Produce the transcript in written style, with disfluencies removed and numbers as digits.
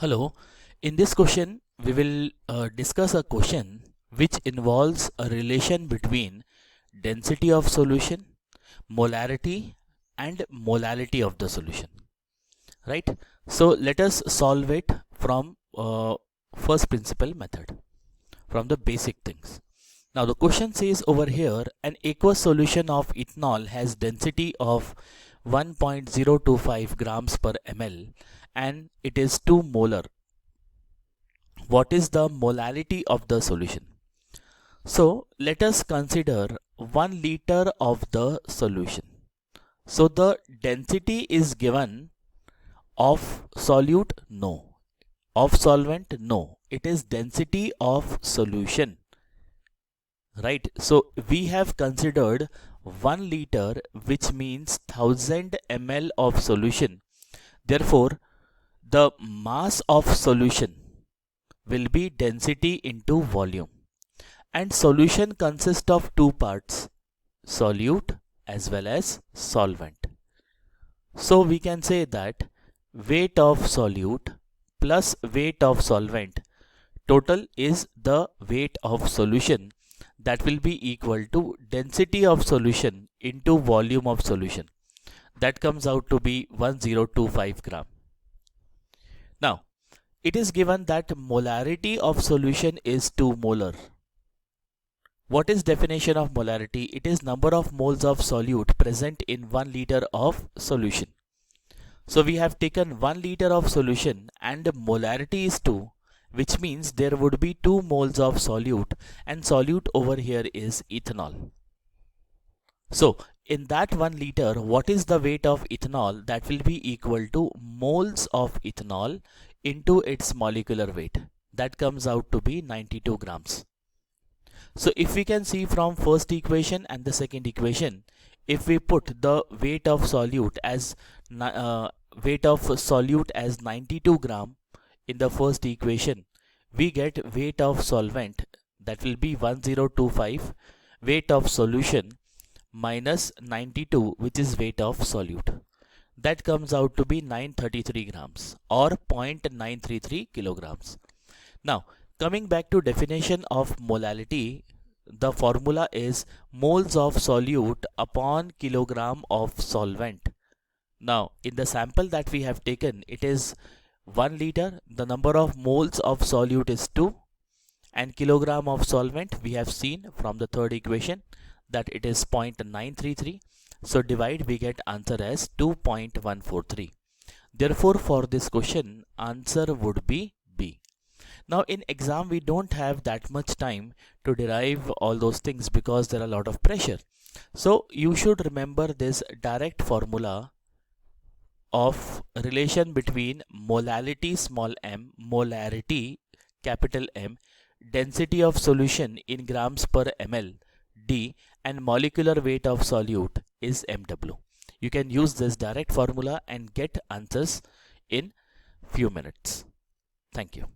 Hello, in this question we will discuss a question which involves a relation between density of solution, molarity and molality of the solution, right? So let us solve it from first principle method, from the basic things. Now the question says over here, an aqueous solution of ethanol has density of 1.025 grams per ml and it is 2 molar. What is the molality of the solution? So let us consider 1 liter of the solution. So the density is given of solute? No. Of solvent? No. It is density of solution. Right. So we have considered 1 liter, which means 1000 ml of solution. Therefore, the mass of solution will be density into volume. And solution consists of two parts, solute as well as solvent. So we can say that weight of solute plus weight of solvent, total is the weight of solution, that will be equal to density of solution into volume of solution. That comes out to be 1025 gram. Now, it is given that molarity of solution is 2 molar. What is definition of molarity? It is number of moles of solute present in 1 liter of solution. So we have taken 1 liter of solution and molarity is 2, which means there would be 2 moles of solute, and solute over here is ethanol. So in that 1 liter, what is the weight of ethanol? That will be equal to moles of ethanol into its molecular weight. That comes out to be 92 grams. So if we can see from first equation and the second equation, if we put the weight of solute as 92 gram in the first equation, we get weight of solvent, that will be 1025, weight of solution minus 92, which is weight of solute. That comes out to be 933 grams or 0.933 kilograms. Now coming back to definition of molality, the formula is moles of solute upon kilogram of solvent. Now in the sample that we have taken, it is 1 liter, the number of moles of solute is 2, and kilogram of solvent we have seen from the third equation that it is 0.933. So divide, we get answer as 2.143. Therefore for this question, answer would be B. Now in exam we don't have that much time to derive all those things because there are a lot of pressure. So you should remember this direct formula of relation between molality small m, molarity capital M, density of solution in grams per ml D, and molecular weight of solute is mw. You can use this direct formula and get answers in few minutes. Thank you.